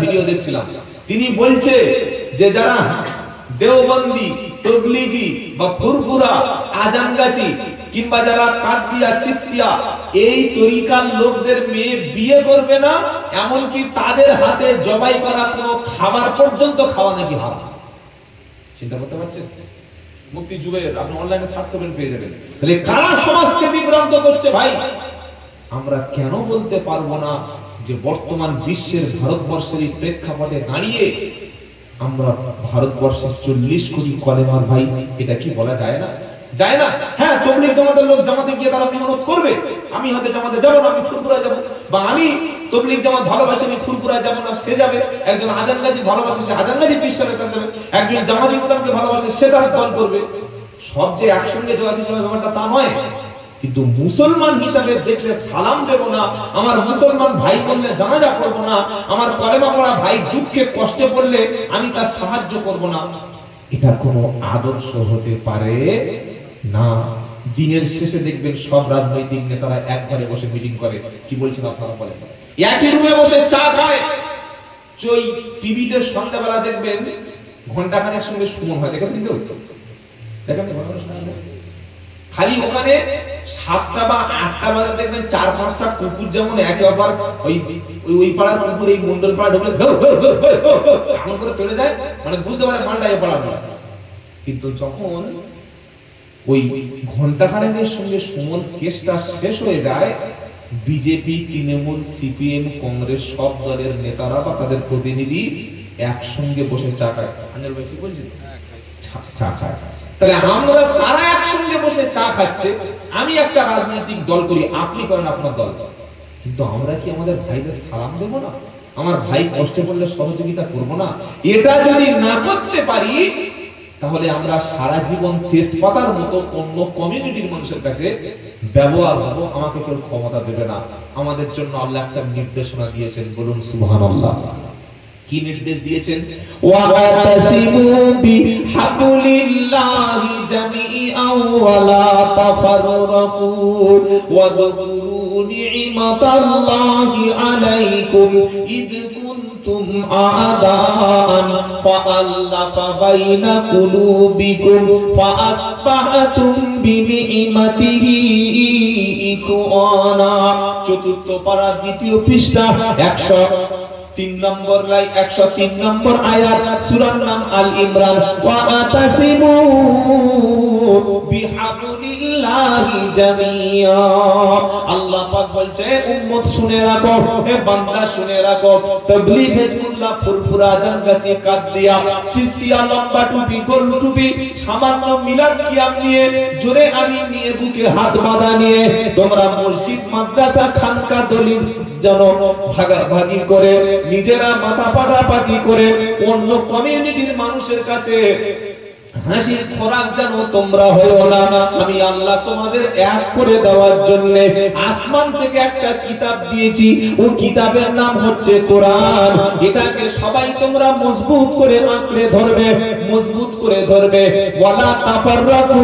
Video দেখছিলাম, তিনি বলছে যে যারা দেওবন্দি, তবলিগি বা ফুরফুরা, আজানগাছি কিংবা যারা কাদিয়া, চিস্তিয়া এই তরিকার লোকদের মেয়ে বিয়ে করবে না, এমনকি তাদের হাতে জবাই করা কোনো খাবার পর্যন্ত খাওয়া নাকি হারাম। চিন্তা করতে পারছেন? মুফতি জুবের, আপনি অনলাইনে সার্চ করবেন পেয়ে যাবেন। তাহলে কারা সমাজকে বিভ্রান্ত করছে ভাই? আমরা কেন বলতে পারবো না যে বর্তমান বিশ্বের ভারতবর্ষের প্রেক্ষাপটে দাঁড়িয়ে আমরা ভারতবর্ষের 40 কোটি কলেমার ভাই, এটা কি বলা যায় না? যায় না? হ্যাঁ, তবলিগ জামাতের লোক জামাতে গিয়ে তারা মেহনত করবে, আমি হয়তো জামাতে যাব না, আমি ফুরফুরায় যাব, বা আমি তবলিগ জামাত ভালোবাসি, আমি ফুরফুরায় যাব না, সে যাবে। একজন আজানগাজি ভালোবাসে, সে আজানগাজি বিশ্বাসের কাছে যাবে। একজন জামাত ইসলামকে ভালোবাসে, সে তার দল করবে। সব যে একসঙ্গে জবাব দিতে হবে ব্যাপারটা তা নয়। কিন্তু মুসলমান হিসাবে দেখলে সালাম দেব না, আমার মুসলমান ভাই করলে জানাজা করব না, আমার কলেমা পড়া ভাই দুঃখে কষ্টে পড়লে আমি তার সাহায্য করব না, এটা কোনো আদর্শ হতে পারে না। দিনের শেষে দেখবেন সব রাজনৈতিক নেতারা এক ঘরে বসে মিটিং করে, কি বলছেন আপনারা বলেন? একই রুমে বসে চা খায়। ওই টিভিতে সন্ধ্যাবেলা দেখবেন ঘন্টাখানেক সঙ্গে সুমন হয়, দেখেছেন কেউ? দেখেন খালি ওখানে 7টা বা 8টা বাজে দেখবেন 4-5টা কুকুর যেমন একে অপর ওই পাড়ার কুকুর এই মন্ডল পাড়া ঢুকলে এমন করে চলে যায়, মানে বুঝতে পারে মালটা এ পাড়া। কিন্তু যখন ওই ঘন্টাখানেকের সঙ্গে সুমন কেসটা শেষ হয়ে যায়, বিজেপি, তৃণমূল, সিপিএম, কংগ্রেস সব দলের নেতারা বা তাদের প্রতিনিধি একসঙ্গে বসে চা খায়। আনিল ভাই কি বলছেন? চা খায়। তাহলে আমরা তারা একসঙ্গে বসে চা খাচ্ছে, আমি একটা রাজনৈতিক দল করি, আপনি করেন আপনার দল, কিন্তু আমরা কি আমাদের ভাইদের সালাম দেব না? আমার ভাই কষ্টে পড়লে সহযোগিতা করব না? এটা যদি না করতে পারি, তাহলে আমরা সারা জীবন তেজপাতার মতো অন্য কমিউনিটির মানুষের কাছে ব্যবহার হব, আমাকে কেউ ক্ষমতা দেবে না। আমাদের জন্য আল্লাহ একটা নির্দেশনা দিয়েছেন, বলুন সুবহানাল্লাহ। কি নির্দেশ দিয়েছেন? ওয়াতাসিমু বিহাবলিল্লাহি জামিআন ওয়া লা তাফাররাকু ওয়াযকুরু নি'মাতাল্লাহি আলাইকুম ইদ কুনতুম আ'দাআন ফাআল্লাফা বাইনা কুলুবিকুম ফাআসবাহতুম বিনি'মাতিহি ইখওয়ানা। চতুর্থ পারা, দ্বিতীয় পৃষ্ঠা, 103 নম্বর লাইন, 103 নম্বর আয়াত, সূরার নাম আল ইমরান। ওয়া আতাসিমু বিহাবলিল্লাহি জামিআ। আল্লাহ পাক বলছে, উম্মত শুনে রাখো, হে বান্দা শুনে রাখো, তাবলীগ, হিজবুল্লাহ, ফুরফুরা, আজানগাছি, কাদিয়া, চিশতিয়া, লম্বা টুপি, গোল টুপি, সামান্য মিলাদ কিয়াম নিয়ে, জোরে আমি নিয়ে, বুকে হাত বাঁধা নিয়ে তোমরা মসজিদ, মাদ্রাসা, খানকা, দলিল যেন ভাগাভাগি করে, নিজেরা মাথা পাটাপাটি করে অন্য কমিউনিটির মানুষের কাছে হাসির খোরাক যেন তোমরা হয়ো না। আমি আল্লাহ তোমাদের এক করে দেওয়ার জন্য আসমান থেকে একটা কিতাব দিয়েছি, ও কিতাবের নাম হচ্ছে কোরআন। এটাকে সবাই তোমরা মজবুত করে আঁকড়ে ধরবে, মজবুত করে ধরবে। ওয়ালা তাফাররাকু,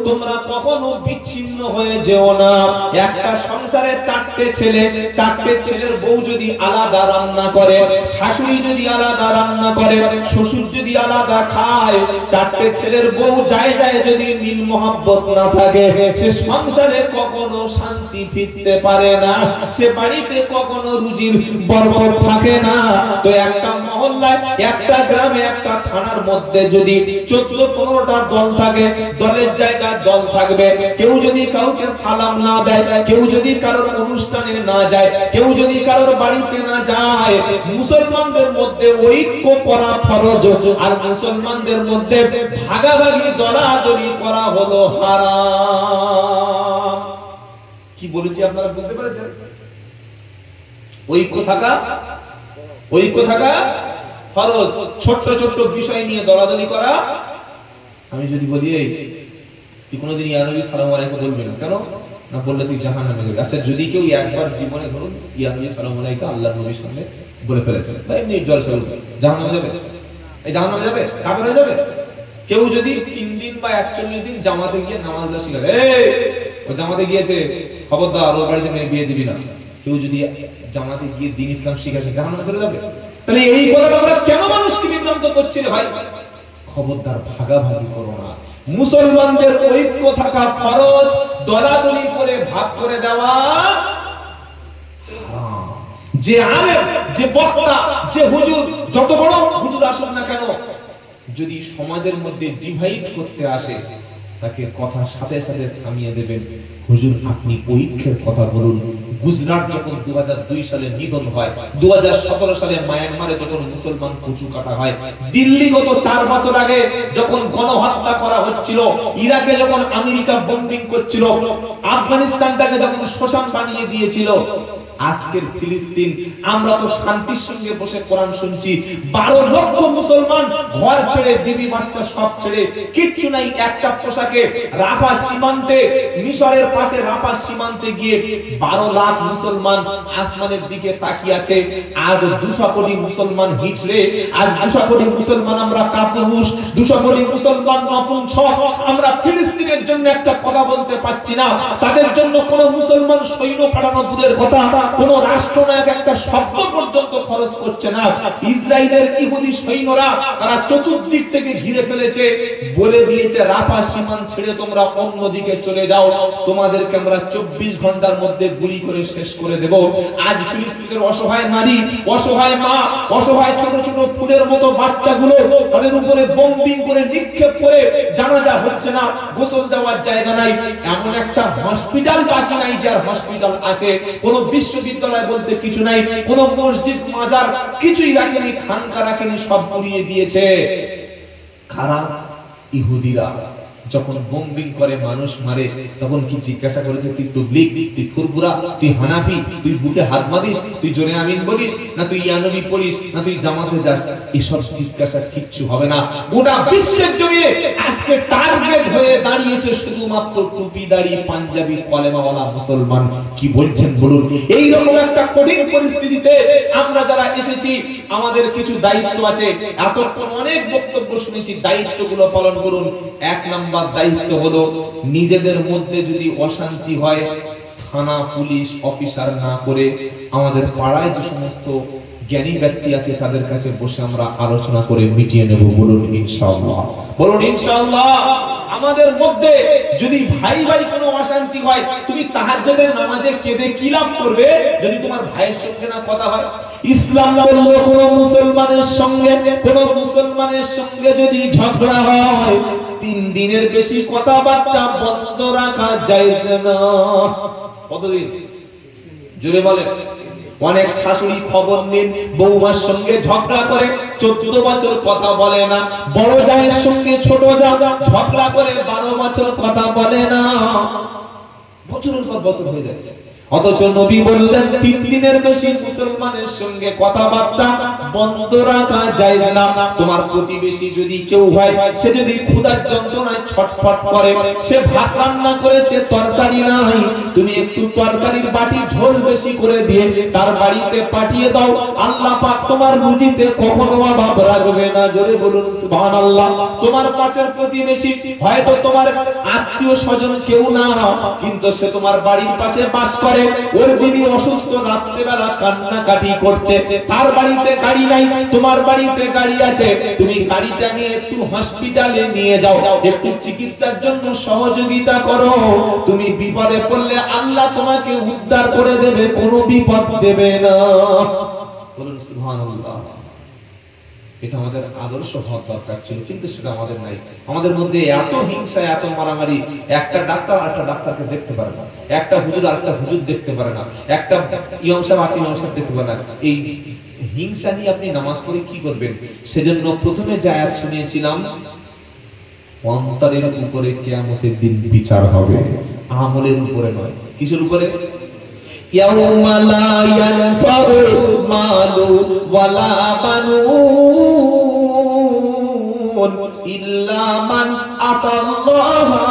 তোমরা কখনো বিচ্ছিন্ন হয়ে যেও না। একটা সংসারে 4টে ছেলে, 4টে ছেলের বউ যদি আলাদা রান্না করে, শাশুড়ি যদি আলাদা রান্না করে, শ্বশুর যদি আলাদা খায়, 4টে ছেলের বউ যায় যদি মিল মোহাব্বত না থাকে, সে সংসারে কখনো শান্তি ফিরতে পারে না, সে বাড়িতে কখনো রুজির বরকত থাকে না। তো একটা মহল্লায়, একটা গ্রামে, একটা থানার মধ্যে যদি 14-15টা দল থাকে, দলের জায়গায় দল থাকবে। কেউ যদি কাউকে সালাম না দেয়, কেউ যদি কারোর অনুষ্ঠানে না যায়, কেউ যদি কারোর বাড়িতে না যায়, মুসলমানদের মধ্যে ঐক্য করা ফরজ, আর মুসলমানদের মধ্যে ভাগাভাগি দরাদরি করা হলো হারাম। কি বলেছি আপনারা বুঝতে পেরেছেন? ঐক্য থাকা ফরজ। ছোট্ট ছোট্ট বিষয় নিয়ে দরাদরি করা। আমি যদি বলি, এই তুই কোনোদিন ইয়া নবী সাল্লাল্লাহু আলাইহি ওয়া সাল্লাম বলবি না, কেন না? বললে তুই জাহান্নামে যাবি। আচ্ছা, যদি কেউ একবার জীবনে ধরুন ইয়া নবী সাল্লাল্লাহু আলাইহি ওয়া সাল্লাম আল্লাহর নবীর সামনে বলে ফেলেছে, তাই এমনি জলসা বলবে, জাহান্নামে যাবে? এই জাহান্নামে যাবে? কাফের হয়ে যাবে? কেউ যদি 3 দিন বা 41 দিন জামাতে গিয়ে নামাজ শিখায়, এই ও জামাতে গিয়েছে, খবরদার ওর বাড়িতে মেয়ে বিয়ে দিবি না, কেউ যদি জামাতে গিয়ে দ্বীন ইসলাম শিখে আসে জাহান্নামে চলে যাবে? তাহলে এই কথাটা আমরা কেন মানুষকে বিভ্রান্ত করছি রে ভাই? খবরদার ভাগাভাগি করো না। মুসলমানদের ঐক্য থাকা ফরজ, দলাদলি করে ভাগ করে দেওয়া হারাম। যে আলেম, যে বক্তা, যে হুজুর, যত বড় হুজুর আসুন না কেন, যদি সমাজের মধ্যে ডিভাইড করতে আসে তাকে কথার সাথে সাথে থামিয়ে দেবেন। হুজুর আপনি ঐক্যের কথা বলুন। গুজরাট যখন 2002 সালে নিধন হয়, 2017 সালে মায়ানমারে যখন মুসলমান কচু কাটা হয়, দিল্লি গত 4 বছর আগে যখন গণহত্যা করা হচ্ছিল, ইরাকে যখন আমেরিকা বোম্বিং করছিল, আফগানিস্তানটাকে যখন শ্মশান বানিয়ে দিয়েছিল, আজকের ফিলিস্তিন, আমরা তো শান্তির সঙ্গে বসে কোরআন শুনছি। 12 লক্ষ মুসলমান ঘর ছেড়ে, বিবি বাচ্চা সব ছেড়ে, কিচ্ছু নাই, একটা পোশাকে রাফা সীমান্তে, মিশরের পাশে রাফা সীমান্তে গিয়ে 12 লাখ মুসলমান আসমানের দিকে তাকিয়ে আছে। আজ 200 কোটি মুসলমান হিজড়ে, আজ 200 কোটি মুসলমান আমরা কাপুরুষ, 200 কোটি মুসলমান নপুংসক। আমরা ফিলিস্তিনের জন্য একটা কথা বলতে পারছি না। তাদের জন্য কোন মুসলমান সৈন্য পাঠানো দূরের কথা, কোন রাষ্ট্রনায়ক একটা শব্দ পর্যন্ত খরচ করছে না। ইসরায়েলের ইহুদি সৈন্যরা তারা চতুর্দিক থেকে ঘিরে ফেলেছে, বলে দিয়েছে রাফা সীমান্ত ছেড়ে তোমরা অন্যদিকে চলে যাও, তোমাদেরকে আমরা 24 ঘন্টার মধ্যে গুলি করে শেষ করে দেব। আজ ফিলিস্তিনের অসহায় নারী, অসহায় মা, অসহায় ছোট ছোট ফুলের মতো বাচ্চাগুলো তাদের উপরে বোম্বিং করে নিক্ষেপ করে জানাজা হচ্ছে না, গোসল দেওয়ার জায়গা নাই। এমন একটা হসপিটাল বাকি নাই যার হসপিটাল আছে, কোন বিশ্ববিদ্যালয় বলতে কিছু নাই, কোন মসজিদ মাজার কিছুই রাখেনি, খানকা রাখেনি, সব পুড়িয়ে দিয়েছে। খারাপ ইহুদিরা যখন বোম্বিং করে, মানুষ মারে, তখন কি জিজ্ঞাসা করেছে তুই তাবলীগ, তুই ফুরফুরা, তুই হানাফি, তুই বুকে হাত বাঁধিস, তুই জোরে আমিন বলিস, না তুই ইয়ানবী পড়িস, না তুই জামাতে যাস? এসব জিজ্ঞাসা কিচ্ছু হবে না। গোটা বিশ্বের জমিনে আজকে টার্গেট হয়ে দাঁড়িয়েছে শুধুমাত্র টুপি দাড়ি পাঞ্জাবি কলেমাওয়ালা মুসলমান। কি বলছেন বলুন? এই রকম একটা কঠিন পরিস্থিতিতে আমরা যারা এসেছি, আমাদের কিছু দায়িত্ব আছে। এতক্ষণ অনেক বক্তব্য শুনেছি, দায়িত্বগুলো পালন করুন। 1 নম্বর দায়িত্ব হলো, নিজেদের মধ্যে যদি অশান্তি হয়, থানা পুলিশ অফিসার না করে আমাদের পাড়ায় যে সমস্ত জ্ঞানী ব্যক্তি আছে তাদের কাছে বসে আমরা আলোচনা করে মিটিয়ে নেব। বলুন ইনশাআল্লাহ, বলুন ইনশাআল্লাহ। আমাদের মধ্যে যদি ভাই ভাই কোনো অশান্তি হয়, তুমি তাহাজ্জুদের নামাজে কেঁদে কি লাভ করবে যদি তোমার ভাইয়ের সঙ্গে না কথা হয়? ইসলাম বলল কোন মুসলমানের সঙ্গে যদি ঝগড়া হয়, 3 দিনের বেশি কথাবার্তা বন্ধ রাখা জায়েজ না। কতদিন? জোরে বলেন। অনেক শাশুড়ি খবর নিন, বৌমার সঙ্গে ঝগড়া করে 14 বছর কথা বলে না, বড় জায়ের সঙ্গে ছোট জা ঝগড়া করে 12 বছর কথা বলে না, বছরের পর বছর হয়ে যাচ্ছে। অথচ নবী বললেন 3 দিনের বেশি মুসলমানের সঙ্গে কথাবার্তা বন্ধ রাখা যায় না। তোমার প্রতিবেশী যদি কেউ হয়, সে যদি ক্ষুধার যন্ত্রণায় ছটফট করে, সে ভাত রান্না করেছে তরকারি নাই, তুমি একটু তরকারির বাটি ঝোল বেশি করে দিয়ে তার বাড়িতে পাঠিয়ে দাও, আল্লাহ পাক তোমার রুজিতে কখনো অভাব রাখবে না। জোরে বলুন সুবহানাল্লাহ। তোমার পাশের প্রতিবেশী হয়তো তোমার আত্মীয় স্বজন কেউ না, কিন্তু সে তোমার বাড়ির পাশে বাস করে, ওর বিবি অসুস্থ, রাত্রিবেলা কান্নাকাটি করছে, তার বাড়িতে গাড়ি নাই, তোমার বাড়িতে গাড়ি আছে, তুমি গাড়িটা নিয়ে একটু হসপিটালে নিয়ে যাও, একটু চিকিৎসার জন্য সহযোগিতা করো। তুমি বিপদে পড়লে আল্লাহ তোমাকে উদ্ধার করে দেবে, কোনো বিপদ দেবে না। বলুন সুবহানাল্লাহ। এটা আমাদের আদর্শ হওয়ার দরকার ছিল, কিন্তু সেটা আমাদের নাই। আমাদের মধ্যে এত হিংসা, এত মারামারি, একটা ডাক্তার আরেকটা ডাক্তারকে দেখতে পারে না, একটা হুজুর আরেকটা হুজুর দেখতে পারে না, একটা ইমাম সাহেব আরেকটা ইমাম সাহেব দেখতে পারে না। এই হিংসা নিয়ে আপনি নামাজ পড়ে কি করবেন? সেজন্য প্রথমে যে আয়াত শুনিয়েছিলাম, অন্তরের উপরে কিয়ামতের দিন বিচার হবে, আমলের উপরে নয়। কিসের উপরে? ইয়াউমা লা ইয়ানফাউ মালু ওয়ালা বানুন ইল্লা মান আতাল্লাহা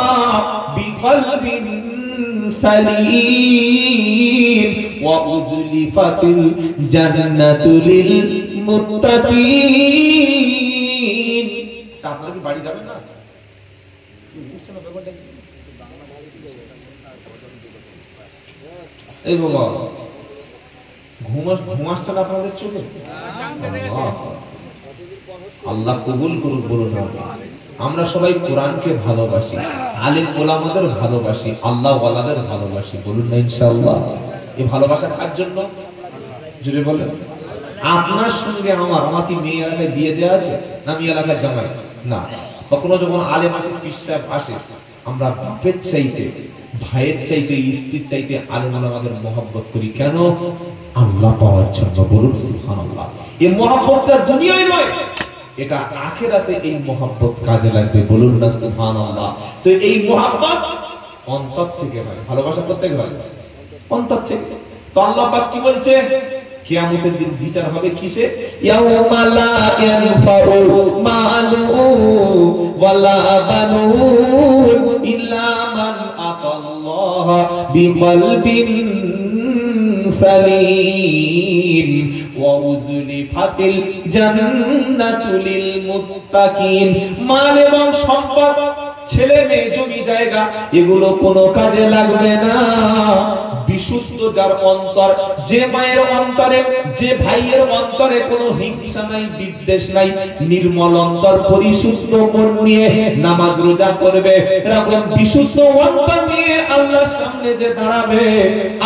বিকলবিন সালিম ওয়া উযলিফাতিল জান্নাতু লিল মুত্তাকিন। আপনারা কি বাড়ি যাবেন না? এই বাবা ঘুমাচ্ছে না আপনাদের চোখে? আল্লাহ কবুল করুক বলুন। আমরা সবাই কোরআনকে ভালোবাসি, আলেম ওলামাদের ভালোবাসি, আল্লাহ ওয়ালাদের ভালোবাসি, বলুন না ইনশাআল্লাহ। এই ভালোবাসা কার জন্য জুড়ে বলেন? আপনার সঙ্গে আমার কি মেয়ে এলাকায় বিয়ে দেওয়া আছে না মেয়ে এলাকায় জামাই? না। কখনো যখন আলেম আসে, পীর সাহেব আসে, আমরা বাপের চাইতে, ভাইয়ের চাইতে, স্ত্রীর চাইতে আলেম ওলামাদের মহব্বত করি। কেন? আল্লাহ পাওয়ার জন্য, বলুন সুবহানাল্লাহ। এই মহব্বতটা দুনিয়ায় নয়, এটা আখিরাতে এই মহব্বত কাজে লাগবে, বলুন না সুবহানাল্লাহ। তো এই মহব্বত অন্তর থেকে হয়, ভালোবাসা করতে হয় অন্তর থেকে। তো আল্লাহ পাক কি বলছে? কিয়ামতের দিন বিচার হবে কিসে? ইয়াউমা লা ইয়ানফাউ মালু ওয়ালা বানুন ইল্লা মান আতাল্লাহ বিকলবিন সালিম ওয়া উযলিফাতিল জান্নাতু লিল মুত্তাকিন। মাল এবং সম্পদ, ছেলে মেয়ে, জমি জায়গা, এগুলো কোনো কাজে লাগবে না। বিশুদ্ধ যার অন্তর, যে মায়ের অন্তরে, যে ভাইয়ের অন্তরে কোনো হিংসা নাই, বিদ্বেষ নাই, নির্মল অন্তর, পরিশুদ্ধ মন নিয়ে নামাজ রোজা করবে, এরকম বিশুদ্ধ অন্তর নিয়ে আল্লাহর সামনে যে দাঁড়াবে,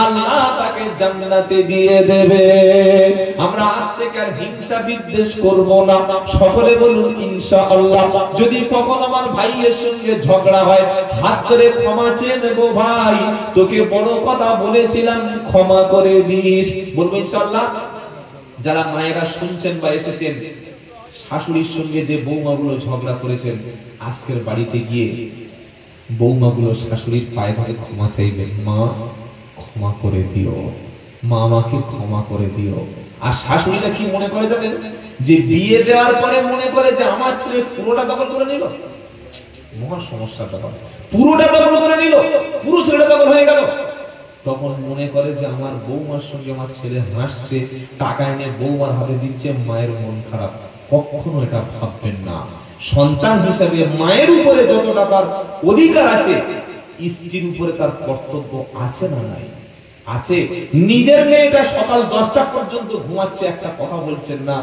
আল্লাহ তাকে জান্নাতে দিয়ে দেবে। আমরা আজ থেকে আর হিংসা বিদ্বেষ করব না, সকলে বলুন ইনশাআল্লাহ। যদি কখনো আমার ভাইয়ের সঙ্গে ঝগড়া হয়, হাত ধরে ক্ষমা চেয়ে নেব, ভাই তোকে বড় কথা বলেছিলাম, ক্ষমা করে দিস, বলবো ইনশাআল্লাহ। যারা মায়েরা শুনছেন বা এসেছেন, শাশুড়ির সঙ্গে যে বৌমাগুলো ঝগড়া করেছেন, আজকের বাড়িতে গিয়ে বৌমাগুলো শাশুড়ির পায়ে ধরে ক্ষমা চাইবেন, মা ক্ষমা করে দিও, মা আমাকে ক্ষমা করে দিও। আর শাশুড়িটা কি মনে করে জানেন? যে বিয়ে দেওয়ার পরে মনে করে যে আমার ছেলে পুরোটা দখল করে নিল, মহা সমস্যাটা হয়। পুরোটা দখল করে নিল, পুরো ছেলেটা দখল হয়ে গেল, তখন মনে করে যে আমার বৌমার সঙ্গে আমার ছেলে হাসছে, টাকা এনে বৌমার হাতে দিচ্ছে, মায়ের মন খারাপ। কখনো এটা ভাববেন না। সন্তান হিসেবে মায়ের উপরে যতটা তার অধিকার আছে, স্ত্রীর উপরে তার কর্তব্য আছে না নাই? আছে। নিজের মেয়েটা সকাল 10টা পর্যন্ত ঘুমাচ্ছে, একটা কথা বলছেন না,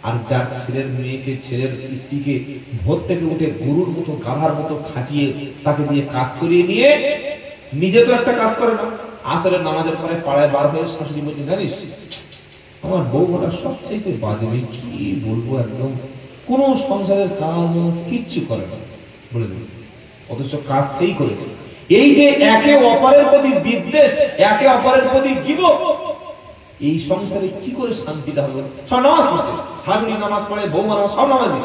আর যার ছেলের মেয়েকে, ছেলের স্ত্রীকে ভোর থেকে উঠে গরুর মতো, গাধার মতো খাটিয়ে তাকে দিয়ে কাজ করিয়ে নিয়ে নিজে তো একটা কাজ করে না, আসরের নামাজের পরে পাড়ায় বার হয়ে শাশুড়ি বলছে, জানিস আমার বউটা সবচেয়ে বাজে, কি বলবো, একদম কোন সংসারের কাজ কিচ্ছু করে না, বলে দিল, অথচ কাজ সেই করেছে। এই যে একে অপরের প্রতি বিদ্বেষ, একে অপরের প্রতি গীবত, এই সংসারে কি করে শান্তিটা হবে? সব নামাজ পড়ে, শাশুড়ি নামাজ পড়ে, বৌমা নামাজ, সব নামাজি,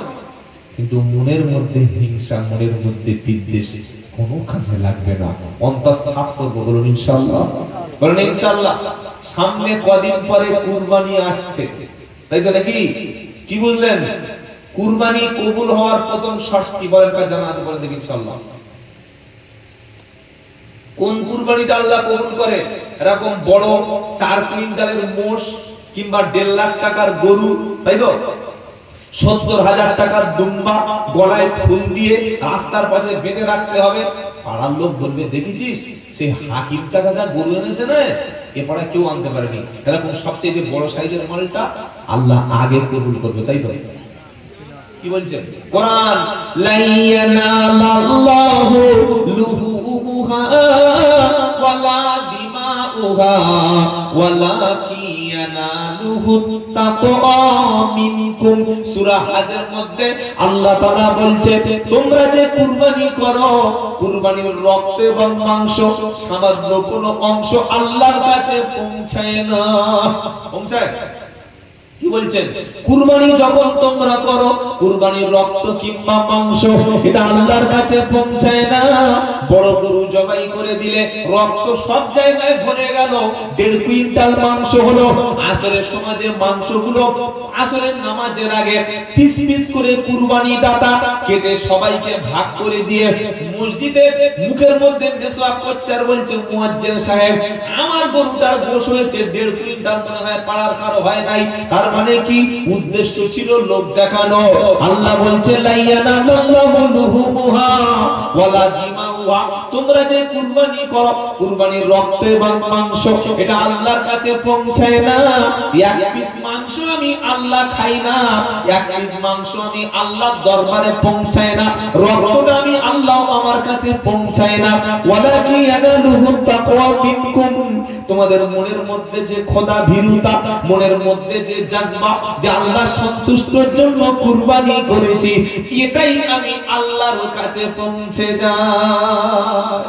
কিন্তু মনের মধ্যে হিংসা, মনের মধ্যে বিদ্বেষ কোনো কাজে লাগবে না। অন্তর সাফ করবো, বলুন ইনশাআল্লাহ, বলুন ইনশাআল্লাহ। সামনে কদিন পরে কুরবানি আসছে, তাই তো নাকি? কি বুঝলেন? কুরবানি কবুল হওয়ার প্রথম শর্ত কি বলেন? কার জানা আছে বলেন দেখি ইনশাআল্লাহ। কোন কুরবানিটা আল্লাহ কবুল করে? এরকম বড় 4 কুইন্টালের মোষ কিংবা 1.5 লাখ টাকার গরু, তাই তো? 70,000 টাকার দুম্বা গলায় ফুল দিয়ে রাস্তার পাশে বেঁধে রাখতে হবে। পাড়ার লোক বলবে, দেখেছিস সেই হাকিম চাচা যা গরু এনেছে না, এ পাড়া কেউ আনতে পারেনি, এরকম সবচেয়ে বড় সাইজের মালটা আল্লাহ আগে কবুল করবে, তাই তো? কি বলছে কোরআন? লাইয়ানাল্লাহু লুহুমুহা ওয়ালা দিমাউহা ওয়ালাকিন ইয়ানালুহু তাকওয়া মিনকুম। সূরা হজের মধ্যে আল্লাহ তাআলা বলছে, তোমরা যে কুরবানি করো, কুরবানির রক্ত এবং মাংস সামান্য কোনো অংশ আল্লাহর কাছে পৌঁছায় না। পৌঁছায়? কি বলছেন? কুরবানি যখন তোমরা করো, কুরবানির রক্ত কিংবা মাংস এটা আল্লাহর কাছে পৌঁছায় না। বড় গরু জবাই করে দিলে রক্ত সব জায়গায় ভরে গেল, 1.5 কুইন্টাল মাংস হলো। আসরের সমাজে মাংসগুলো আসরের নামাজের আগে পিস পিস করে কুরবানি দাতা কেটে সবাইকে ভাগ করে দিয়ে মসজিদে মুখের মধ্যে মেসওয়াক করছে আর বলছে, মুয়াজ্জিন সাহেব আমার গরুটার গোশ হয়েছে 1.5 কুইন্টাল, মনে হয় পাড়ার কারো হয় নাই। তার মানে কি? উদ্দেশ্য ছিল লোক দেখানো। আল্লাহ বলছে, লাইয়ানাল্লাহু লুহুমুহা ওয়ালা দিমাউ তোমরা যে কুরবানি করো, কুরবানির রক্ত এবং মাংস এটা আল্লাহর কাছে পৌঁছায় না। এক পিস মাংস আমি আল্লাহ খাই না, এক পিস মাংস আমি আল্লাহর দরবারে পৌঁছায় না, রক্তটা আমি আল্লাহ আমার কাছে পৌঁছায় না। ওয়ালাকি ইয়ানালুহু তাকওয়া মিনকুম, তোমাদের মনের মধ্যে যে খোদা ভীরুতা, মনের মধ্যে যে জাযবা, যে আল্লাহ সন্তুষ্টির জন্য কুরবানি করেছি, এটাই আমি আল্লাহর কাছে পৌঁছে যায়।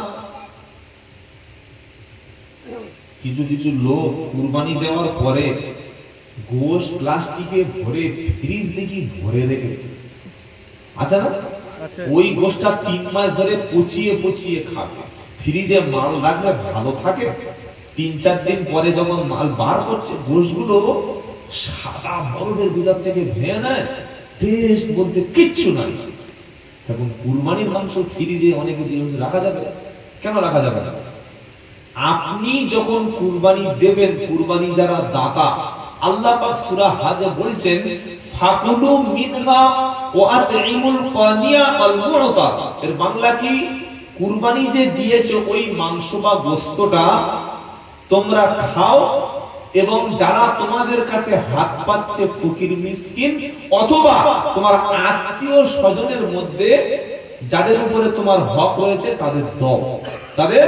কিছু কিছু লোক কুরবানি দেওয়ার পরে গোশত প্লাস্টিকে ভরে ফ্রিজ দেখি ভরে রেখেছে, আচ্ছা না, ওই গোশতটা 3 মাস ধরে পচিয়ে পচিয়ে খাবে। ফ্রিজে মাল রাখলে ভালো থাকে, 3-4 দিন পরে যখন মাল বার করছে গোশতগুলো সাদা বরফের ভিতর থেকে ভেঙে নেয়, টেস্ট বলতে কিচ্ছু নাই। এখন কুরবানির মাংস ফ্রিজে অনেক দিন রাখা যাবে? কেন রাখা যাবে না? আপনি যখন কুরবানি দেবেন, কুরবানি যারা দাতা, আল্লাহ পাক সূরা হাজে বলছেন ফাকুলু মিনহা ওয়া আতইমুল কানিয়া ওয়াল মু'তা। এর বাংলা কি? কুরবানি যে দিয়েছো ওই মাংস বা গোশতটা তোমরা খাও, এবং যারা তোমাদের কাছে হাত পাচ্ছে ফকির মিসকিন অথবা তোমার আত্মীয় স্বজনের মধ্যে যাদের উপরে তোমার হক রয়েছে তাদের দাও, তাদের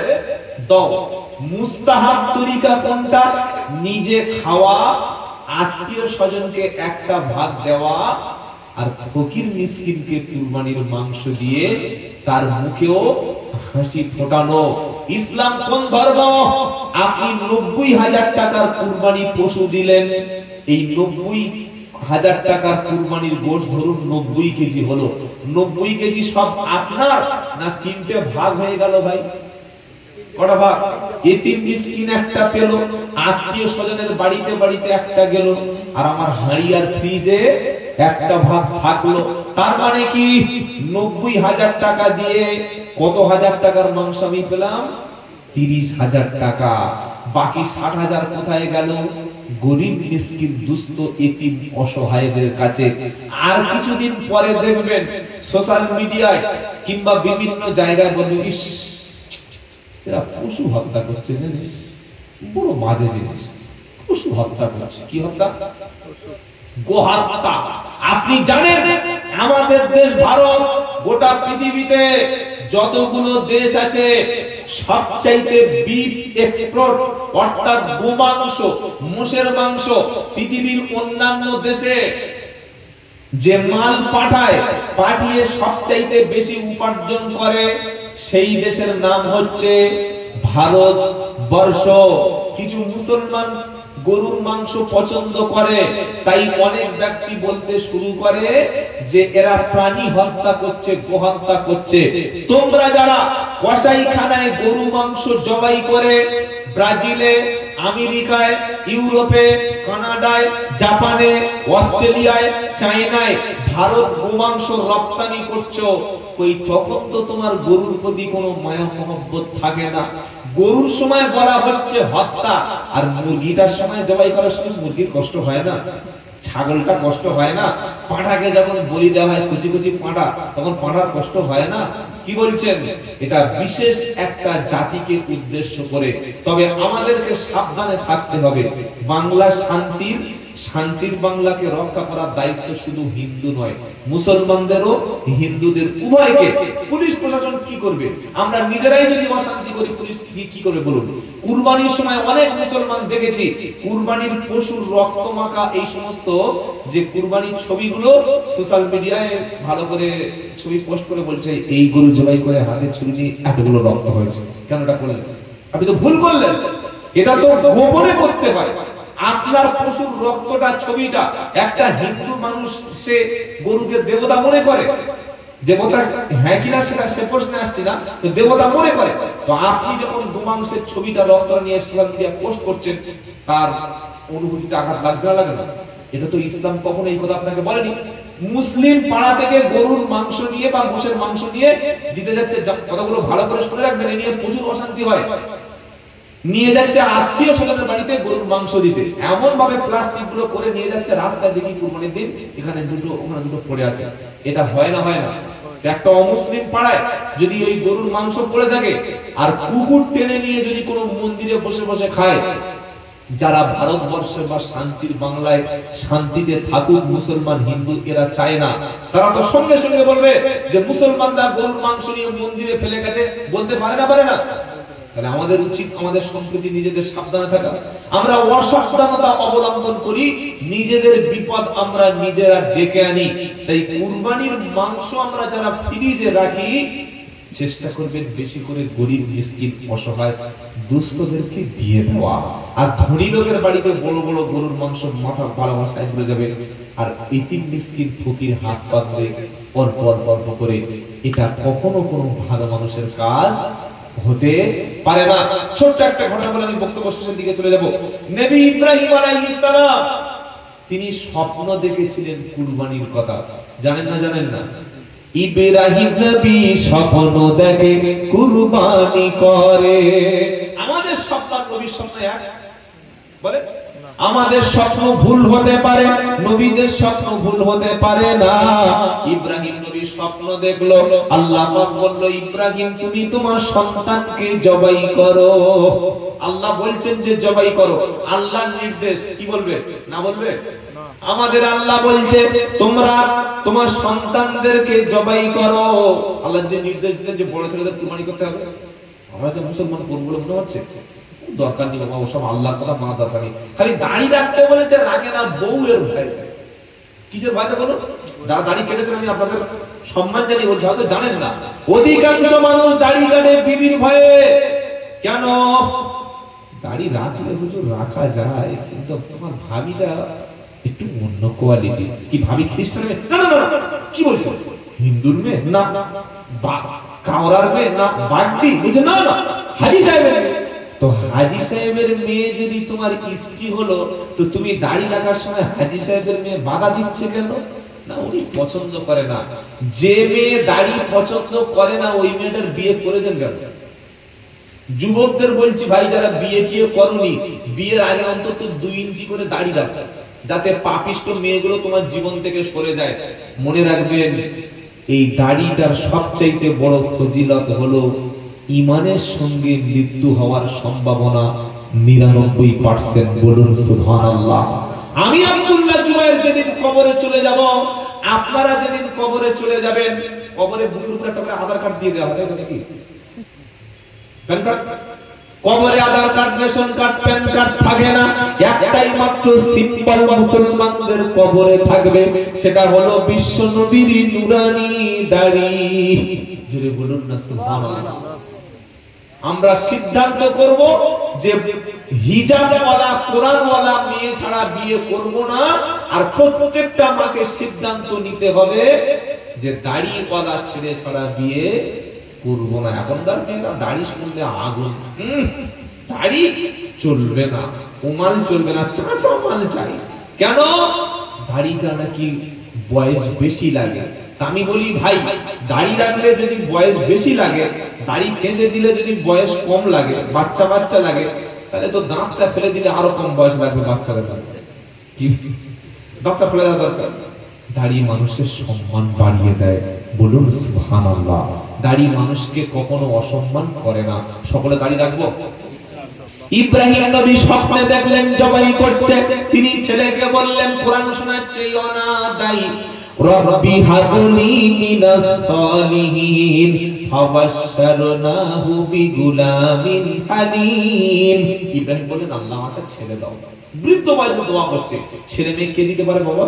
দাও। মুস্তাহাব তরিকা কোনটা? নিজে খাওয়া, আত্মীয় স্বজনকে একটা ভাগ দেওয়া, আর ফকির মিসকিনকে কুরবানির মাংস দিয়ে তার মুখেও হাসি ফোটানো। ইসলাম কোন ধর্ম? আপনি 90,000 টাকার কুরবানি পশু দিলেন, এই 90,000 টাকার কুরবানির গোশত ধরুন 90 কেজি হলো, 90 কেজি সব আপনার না 3টে ভাগ হয়ে গেল? ভাই কটা ভাগ? এতিম মিসকিন একটা পেল, আত্মীয় স্বজনের বাড়িতে বাড়িতে একটা গেল, আর আমার হাঁড়ি আর ফ্রিজে একটা ভাগ থাকলো। তার মানে কি 90,000 টাকা দিয়ে কত হাজার টাকার মাংস আমি পেলাম? 30,000 টাকা। বাকি 60,000 কোথায় গেল? গরিব মিসকিন দুস্থ এতিম অসহায়দের কাছে। আর কিছুদিন পরে দেখবেন সোশ্যাল মিডিয়ায় কিংবা বিভিন্ন জায়গায় বলবে, ইস এরা পশু হত্যা করছে, জানিস, বড় বাজে জিনিস, পশু হত্যা করছে। কি হত্যা? গোহত্যা। আপনি জানেন আমাদের দেশ ভারত গোটা পৃথিবীতে যতগুলো দেশ আছে সবচাইতে বিফ এক্সপোর্ট অর্থাৎ গোমাংস, মোষের মাংস পৃথিবীর অন্যান্য দেশে যে মাল পাঠায়, পাঠিয়ে সবচাইতে বেশি উপার্জন করে সেই দেশের নাম হচ্ছে ভারত বর্ষ। কিছু মুসলমান গরুর মাংস পছন্দ করে, তাই অনেক ব্যক্তি বলতে শুরু করে যে এরা প্রাণী হত্যা করছে, গোহত্যা করছে। তোমরা যারা কসাইখানায় গরু মাংস জবাই করে ব্রাজিলে, আমেরিকায়, ইউরোপে, কানাডায়, জাপানে, অস্ট্রেলিয়ায়, চায়নায় ভারত গোমাংস রপ্তানি করছো, ওই তখন তো তোমার গরুর প্রতি কোনো মায়া মহব্বত থাকে না। গরুর সময় বলা হচ্ছে হত্যা, আর মুরগিটার সময় জবাই করার সময় মুরগির কষ্ট হয় না? ছাগলটা কষ্ট হয় না? পাঁঠাকে যখন বলি দেওয়া হয় কুচি কুচি পাঁঠা, তখন পাঁঠার কষ্ট হয় না? কি বলছেন? এটা বিশেষ একটা জাতিকে উদ্দেশ্য করে। তবে আমাদেরকে সাবধানে থাকতে হবে। বাংলা শান্তির বাংলাকে রক্ষা করার দায়িত্ব শুধু হিন্দু নয়, মুসলমানদেরও, হিন্দুদের উভয়কে। পুলিশ প্রশাসন কি করবে? আমরা নিজেরাই যদি অশান্তি করি, পুলিশ কি করবে বলুন? কুরবানির সময় অনেক মুসলমান দেখেছি কুরবানির পশুর রক্ত মাখা এই সমস্ত যে কুরবানির ছবিগুলো সোশ্যাল মিডিয়ায় ভালো করে ছবি পোস্ট করে বলছে এই গরু জবাই করে হাতে ছুরি নিয়ে এতগুলো রক্ত হয়েছে। কেন এটা করলেন? আপনি তো ভুল করলেন। এটা তো গোপনে করতে হয়। আপনার পশুর রক্তটা, ছবিটা একটা হিন্দু মানুষ সে গরুকে দেবতা মনে করে, দেবতা হ্যাঁ কিনা সেটা সে প্রশ্নে আসছে না, তো দেবতা মনে করে। তো আপনি যখন গোমাংসের ছবিটা রক্ত নিয়ে সোশ্যাল মিডিয়া পোস্ট করছেন, তার অনুভূতিটা আঘাত লাগছে না, লাগে না? এটা তো ইসলাম কখনো এই কথা আপনাকে বলেনি। মুসলিম পাড়া থেকে গরুর মাংস নিয়ে বা মোষের মাংস নিয়ে দিতে যাচ্ছে, কতগুলো ভালো করে শুনে রাখবেন, এই নিয়ে প্রচুর অশান্তি হয়। নিয়ে যাচ্ছে আত্মীয় স্বজনের বাড়িতে গরুর মাংস দিতে, এমন ভাবে প্লাস্টিক গুলো করে নিয়ে যাচ্ছে, রাস্তায় দেখি কুরবানির দিন এখানে দুটো ওখানে দুটো পড়ে আছে। এটা হয় না? হয় না? একটা অমুসলিম পাড়ায় যদি ওই গরুর মাংস পড়ে থাকে আর কুকুর টেনে নিয়ে যদি কোনো মন্দিরে বসে বসে খায়, যারা ভারতবর্ষে বা শান্তির বাংলায় শান্তিতে থাকুক মুসলমান হিন্দু এরা চায় না, তারা তো সঙ্গে সঙ্গে বলবে যে মুসলমানরা গরুর মাংস নিয়ে মন্দিরে ফেলে গেছে, বলতে পারে না। তাহলে আমাদের উচিত আমাদের সম্প্রতি নিজেদের সাবধানে থাকা। আমরা অসাবধানতা অবলম্বন করি, নিজেদের বিপদ আমরা নিজেরা ডেকে আনি। তাই কুরবানির মাংস আমরা যারা ফ্রিজে রাখি, চেষ্টা করবেন বেশি করে গরিব মিসকিন অসহায় দুস্থদেরকে দিয়ে দেওয়া। আর ধনী লোকের বাড়িতে বড় বড় গরুর মাংস মাথা পাড়া বসায় চলে যাবে, আর এতিম মিসকিন ফকির হাত পাতবে অল্প অল্প করে। এটা কখনো কোনো ভালো মানুষের কাজ হতে পারে না। ছোট্ট একটা ঘটনা বলে আমি বক্তব্য শেষের দিকে চলে যাব। নবী ইব্রাহিম আলাইহিস সালাম তিনি স্বপ্ন দেখেছিলেন কুরবানির কথা। জানেন না? ইব্রাহিম নবী স্বপ্ন দেখে কুরবানি করে। আমাদের স্বপ্ন নবীর স্বপ্ন এক বলে? আমাদের স্বপ্ন ভুল হতে পারে, নবীদের স্বপ্ন ভুল হতে পারে না। ইব্রাহিম নবী স্বপ্ন দেখলো, আল্লাহ পাক বলল ইব্রাহিম তুমি তোমার সন্তানকে জবাই করো। আল্লাহ বলছেন যে জবাই করো, আল্লাহর নির্দেশ। কি বলবে না বলবে? আমাদের আল্লাহ বলছে তোমরা তোমার সন্তানদেরকে জবাই করো। আল্লাহ যদি নির্দেশ দিতেন যে বড় ছেলেদের কুরবানি করতে হবে, আমরা তো মুসলমান কোনগুলো মনে হচ্ছে দরকার নেই বাবা, ওসব আল্লাহর কথা মানা দরকার নেই। খালি দাড়ি রাখতে বলেছে, রাখে না বউয়ের ভয়। কিসের ভয়তে বলো? যারা দাড়ি কেটেছেন আমি আপনাদের সম্মান জানিয়ে বলছি, হয়তো জানেন না, অধিকাংশ মানুষ দাড়ি কাটে বিবির ভয়ে। কেন? দাড়ি রাখলে হুজুর রাখা যায়, কিন্তু তোমার ভাবিটা একটু অন্য কোয়ালিটি। কি ভাবি খ্রিস্টান মেয়ে? না। কি বলছো? হিন্দুর মেয়ে? না। কাওরার মেয়ে? না। বাগদি? বুঝে না। হাজি সাহেবের মেয়ে। তো হাজি সাহেবের মেয়ে যদি তোমার স্ত্রী হলো, তো তুমি দাড়ি রাখার সময় হাজি সাহেবের মেয়ে বাধা দিচ্ছে কেন? না, উনি পছন্দ করে না। যে মেয়ে দাড়ি পছন্দ করে না ওই মেয়েটার বিয়ে করেছেন কেন? যুবকদের বলছি ভাই, যারা বিয়ে টিয়ে করনি, বিয়ের আগে অন্তত 2 ইঞ্চি করে দাড়ি রাখো, যাতে পাপিষ্ট মেয়েগুলো তোমার জীবন থেকে সরে যায়। মনে রাখবেন, এই দাড়িটার সবচাইতে বড় ফজিলত হলো ঈমানের সঙ্গে মৃত্যু হওয়ার সম্ভাবনা 99%। বলুন সুবহানাল্লাহ। আমি আব্দুল্লাহ জুবায়ের যেদিন কবরে চলে যাব, আপনারা যেদিন কবরে চলে যাবেন, কবরে বুকের উপরে একটা করে আধার কার্ড দিয়ে দেওয়া হয় নাকি? PAN card? কবরে Aadhaar card, ration card, PAN card থাকে না। একটাই মাত্র সিম্পল মুসলমানদের কবরে থাকবে, সেটা হলো বিশ্ব নবীর নূরানি দাড়ি। জোরে বলুন না সুবহানাল্লাহ। আমরা সিদ্ধান্ত করব যে হিজাবওয়ালা কোরআনওয়ালা মেয়ে ছাড়া বিয়ে করব না। আর প্রত্যেকটা মাকে সিদ্ধান্ত নিতে হবে যে দাড়িওয়ালা ছেলে ছাড়া বিয়ে করব না। এখনকার মেয়েরা দাড়ি শুনলে আগুন, দাড়ি চলবে না, উমাল চলবে না, চাচা মাল চাই। কেন? দাড়িটা নাকি বয়স বেশি লাগে। আমি বলি ভাই, দাড়ি রাখলে যদি বয়স বেশি লাগে, দাড়ি চেঁচে দিলে যদি বয়স কম লাগে, বাচ্চা লাগে, তাহলে তো দাঁতটা ফেলে দিলে আরো কম বয়স লাগবে বাচ্চাদের। কি দাঁতটা ফেলে দেওয়া দরকার? দাড়ি মানুষের সম্মান বাড়িয়ে দেয়। বলুন সুবহানাল্লাহ। দাড়ি মানুষকে কখনো অসম্মান করে না। সকলে দাড়ি রাখবো। ইব্রাহিম নবী স্বপ্নে দেখলেন জবাই করছে, তিনি ছেলেকে বললেন, কোরআন শোনাচ্ছে, অনাদাই রব্বি হাবলি মিনাস সালিহিন ফাবাশশারনাহু বিগুলামিন হালিম। ইব্রাহিম বললেন, আল্লাহ আমাকে ছেলে দাও। বৃদ্ধ বয়সে দোয়া করছে। ছেলে মেয়ে কে দিতে পারে বাবা?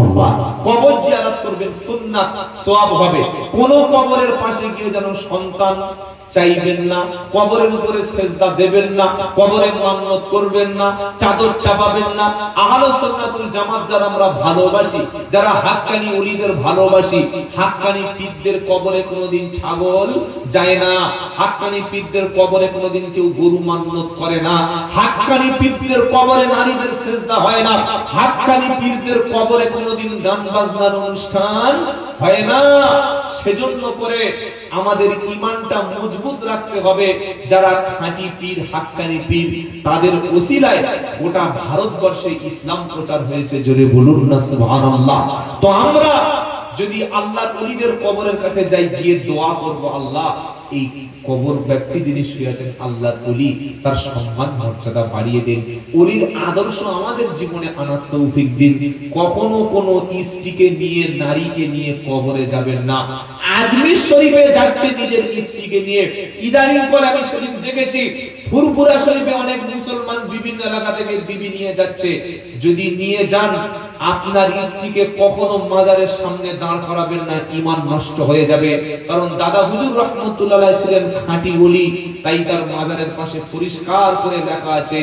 আল্লাহ। কবর জিয়ারত করবেন, সুন্নাত, সওয়াব হবে। কোন কবরের পাশে গিয়ে যেন সন্তান চাইবেন না, কবরের উপরে সেজদা দেবেন না, কবরে মান্নত করবেন না, চাদর চাপাবেন না। আহলে সুন্নাতুল জামাত যারা আমরা ভালোবাসি, যারা হাক্কানি ওলিদের ভালোবাসি, হাক্কানি পীরদের কবরে কোনোদিন ছাগল যায় না, হাক্কানি পীরদের কবরে কোনোদিন কেউ গরু মান্নত করে না, হাক্কানি পীরদের কবরে নারীদের সেজদা হয় না, হাক্কানি পীরদের কবরে কোনোদিন গান বাজনার অনুষ্ঠান হয় না। সেজন্য করে আমাদের ঈমানটা মজবুত রাখতে হবে। যারা খাঁটি পীর, হাক্কানি পীর, তাদের ওসিলায় গোটা ভারতবর্ষে ইসলাম প্রচার হয়েছে। জোরে বলুন না সুবহানাল্লাহ। তো আমরা যদি আল্লাহর ওলিদের কবরের কাছে যাই, গিয়ে দোয়া করব, আল্লাহ এই কবর ব্যক্তি যিনি শুয়ে আছেন আল্লাহর ওলি, তার সম্মান মর্যাদা বাড়িয়ে দিন, ওলির আদর্শ আমাদের জীবনে আনার তৌফিক দিন। কখনো কোনো স্ত্রীকে নিয়ে, নারীকে নিয়ে কবরে যাবেন না। আজমির শরীফে যাচ্ছে নিজের স্ত্রীকে নিয়ে। ইদানিং কালে আমি সেদিন দেখেছি ফুরফুরা শরীফে অনেক মুসলমান বিভিন্ন এলাকা থেকে বিবি নিয়ে যাচ্ছে। যদি নিয়ে যান, আপনার স্ত্রীকে কখনো মাজারের সামনে দাঁড় করাবেন না, ঈমান নষ্ট হয়ে যাবে। কারণ দাদা হুজুর রাহমাতুল্লাহ আলাইহি ছিলেন খাঁটি ওলি, তাই তার মাজারের পাশে পরিষ্কার করে লেখা আছে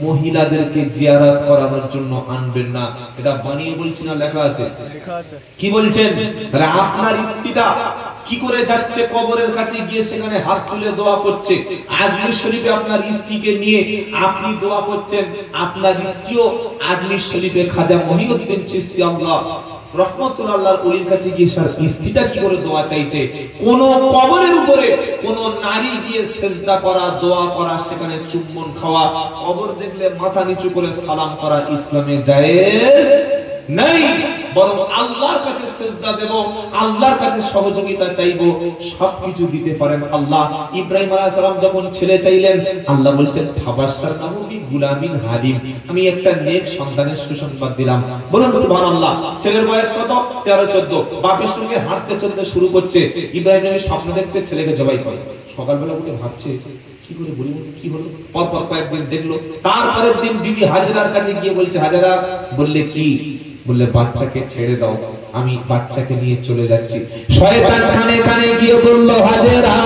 মহিলাদেরকে জিয়ারত করানোর জন্য আনবেন না। এটা বানিয়ে বলছি না, লেখা আছে। কি বলছেন? তাহলে আপনার স্ত্রীটা কি করে যাচ্ছে কবরের কাছে, গিয়ে সেখানে হাত তুলে দোয়া করছে। আজমির শরীফে আপনার স্ত্রীকে নিয়ে আপনি দোয়া করছেন, আপনার স্ত্রীও আজমির শরীফে খাজা মহিউদ্দিন চিশতি আল্লাহ রহমাতুল্লাহর ওলির কাছে গিয়ে স্ত্রীটা কি করে দোয়া চাইছে। কোন কবরের উপরে কোন নারী গিয়ে সেজদা করা, দোয়া করা, সেখানে চুম্বন খাওয়া, কবর দেখলে মাথা নিচু করে সালাম করা ইসলামে জায়েজ নাই। বরং আল্লাহর কাছে সেজদা দেব, আল্লাহর কাছে সহযোগিতা চাইব, সবকিছু দিতে পারেন আল্লাহ। ইব্রাহিম আলাইহিস সালাম যখন ছেলে চাইলেন, আল্লাহ বলছেন ফাবাশশারনাহু বিগুলামিন হালিম, আমি একটা নেক সন্তানের সুসংবাদ দিলাম। বলুন সুবহানাল্লাহ। ছেলের বয়স কত? 13-14। বাপের সঙ্গে হাঁটতে চলতে শুরু করছে। ইব্রাহিম নবী স্বপ্ন দেখছে ছেলেকে জবাই করে। সকালবেলা উঠে ভাবছে কি করে বলি, কি হলো? পরপর কয়েকদিন দেখলো। তারপরের দিন বিবি হাজেরার কাছে গিয়ে বলছে, হাজেরা বললে কি? বললে বাচ্চাকে ছেড়ে দাও, আমি বাচ্চাকে নিয়ে চলে যাচ্ছি। শয়তান কানে কানে গিয়ে বলল, হাজেরা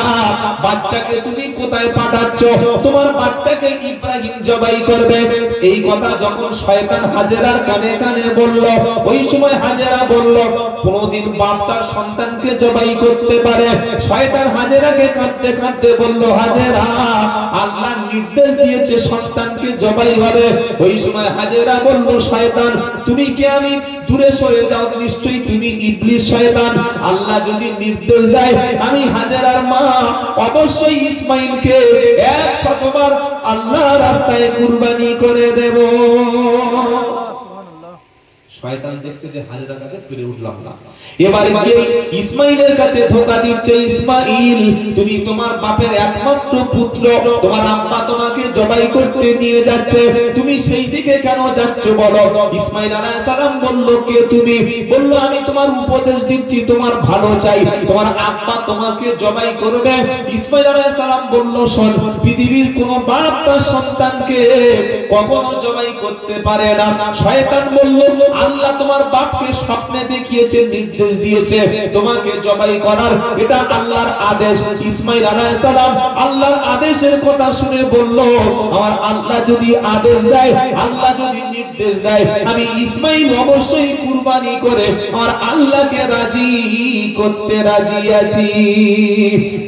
বাচ্চাকে তুমি কোথায় পাঠাচ্ছ? তোমার বাচ্চাকে ইব্রাহিম জবাই করবে। এই কথা যখন শয়তান হাজেরার কানে কানে বলল, ওই সময় হাজেরা বলল কোনদিন বাপ তার সন্তানকে জবাই করতে পারে? শয়তান হাজেরাকে কাঁদতে কাঁদতে বলল, হাজেরা আল্লাহ নির্দেশ দিয়েছে সন্তানকে জবাই হবে। ওই সময় হাজেরা বলল, শয়তান তুমি কি আমি দূরে সরে যাও, নিশ্চয়ই তুমি ইবলিস শয়তান। আল্লাহ যদি নির্দেশ দেয়, আমি হাজেরার মা অবশ্যই ইসমাইলকে 100 বার আল্লাহর রাস্তায় কুরবানি করে দেব। শয়তান দেখছে যে হাজেরার কাছে ফিরে উঠলাম না, এবারে গিয়ে ইসমাইলের কাছে ধোঁকা দিচ্ছে, ইসমাইল তুমি তোমার বাপের একমাত্র পুত্র, তোমার আম্মা তোমাকে জবাই করতে নিয়ে যাচ্ছে, তুমি সেই দিকে কেন যাচ্ছ বলো? ইসমাইল আলাইহিস সালাম বলল, কে তুমি? বলল, আমি তোমার উপদেশ দিচ্ছি, তোমার ভালো চাই, তোমার আম্মা তোমাকে জবাই করবে। ইসমাইল আলাইহিস সালাম বলল, শোন, পৃথিবীর কোন বাপ তার সন্তানকে কখনো জবাই করতে পারে না। শয়তান বলল, আল্লাহ তোমার বাপকে স্বপ্নে দেখিয়েছে, নির্দেশ দিয়েছে তোমাকে জবাই করার, এটা আল্লাহর আদেশ। ইসমাইল আলাইহিস সালাম আল্লাহর আদেশের কথা শুনে বলল, আমার আল্লাহ যদি আদেশ দেয়, আল্লাহ যদি নির্দেশ দেয়, আমি ইসমাইল অবশ্যই কুরবানি করে আমার আল্লাহকে রাজি করতে রাজি আছি।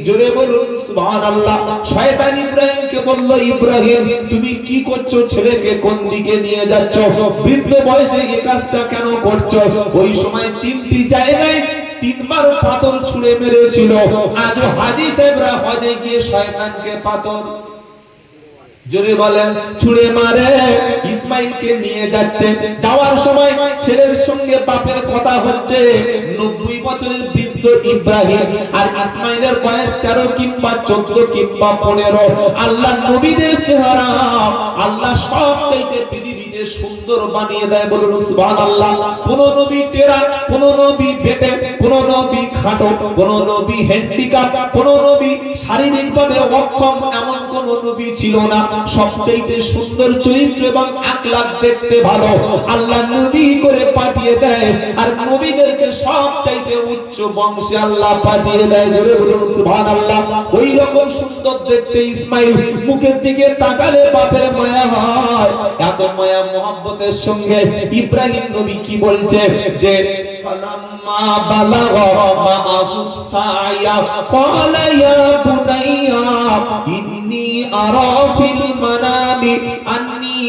জোরে বলুন সুবহানাল্লাহ। শয়তান ইব্রাহিমকে বলল, ইব্রাহিম তুমি কি করছো? ছেলেকে কোন দিকে নিয়ে যাচ্ছ? বৃদ্ধ বয়সে এই কাজটা কেন করছো? ওই সময় 3টি জায়গায় 3 বার পাথর ছুঁড়ে মেরেছিল। আজ হাজী সাহেবরা হজে গিয়ে শয়তানকে পাথর জোরে বলেন ছুঁড়ে মারে। ইসমাইলকে নিয়ে যাচ্ছে, যাওয়ার সময় ছেলের সঙ্গে বাপের কথা হচ্ছে। 90 বছরের বৃদ্ধ ইব্রাহিম আর ইসমাইলের বয়স 13 কিংবা 14 কিংবা 15। আল্লাহ নবীদের চেহারা আল্লাহ সবচাইতে পৃথিবীতে সুন্দর বানিয়ে দেয়, বলুন সুবহানাল্লাহ। কোন নবী টেরা, কোন নবী বেটে, কোন নবী খাটো, কোন নবী হ্যান্ডিক্যাপ, কোন নবী শারীরিকভাবে অক্ষম, এমন কোন নবী ছিল না। সবচাইতে সুন্দর চরিত্র এবং আকলাক দেখতে ভালো আল্লাহ নবী করে পাঠিয়ে দেয়, আর নবীদেরকে সবচাইতে উচ্চ বংশে আল্লাহ পাঠিয়ে দেয়। জোরে বলুন সুবহানাল্লাহ। ওই রকম সুন্দর দেখতে ইসমাইল, মুখের দিকে তাকালে বাপের মায়া হয়। এত মায়া মোহাব্বতের সঙ্গে ইব্রাহিম নবী কি বলছে যে ফালাম্মা বালাগা মাআহুস সায়া ক্বালা ইয়া বুনাইয়া ইন্নী আরা ফিল মানামি আন্নী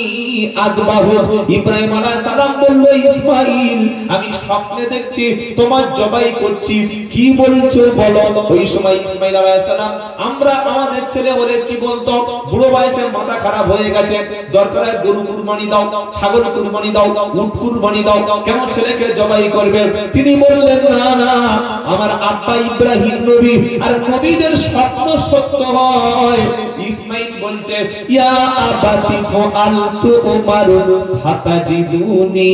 আযবাহু। ইব্রাহিম আলাইহিস সালাম বলল, ইসমাঈল আমি স্বপ্নে দেখছি তোমার জবাই করছি, কি বলছো বলো। ওই সময় ইসমাঈল আলাইহিস সালাম, আমরা আমাদের ছেলে হলে কি বলতো, বুড়ো বয়সে মাথা খারাপ হয়ে গেছে, দরকার হয় গরু কুরবানি দাও, ছাগল কুরবানি দাও, উট কুরবানি দাও, কেন ছেলেকে জবাই করবে? তিনি বললেন, না না, আমার আব্বা ইব্রাহিম নবী, আর নবীদের স্বপ্ন সত্য হয়। ইসমাঈল বলছে, ইয়া আবাতি ফাআলতু উমারু সাতাজিদুনি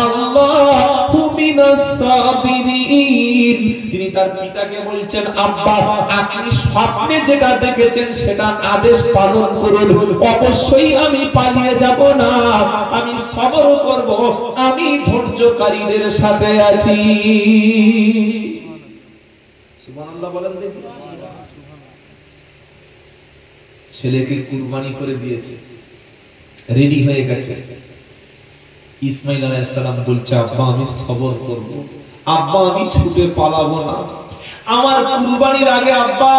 ইনশাআল্লাহু মিনাস সাবিরিন। তিনি তার পিতাকে বলছেন, আব্বা আপনি স্বপ্নে যেটা দেখেছেন সেটা আদেশ পালন করুন, অবশ্যই আমি পালিয়ে যাব না, আমি সবর করব, আমি ধৈর্যকারীদের সাথে আছি। সুবহানাল্লাহ বলেন দেখি। ছেলেকে কুরবানি করে দিয়েছে, রেডি হয়ে গেছে। ইসমাঈল আলাইহিস সালাম বলছে, আব্বা আমি সবর করব, আব্বা আমি ছুটে পালাবো না, আমার কুরবানির আগে আব্বা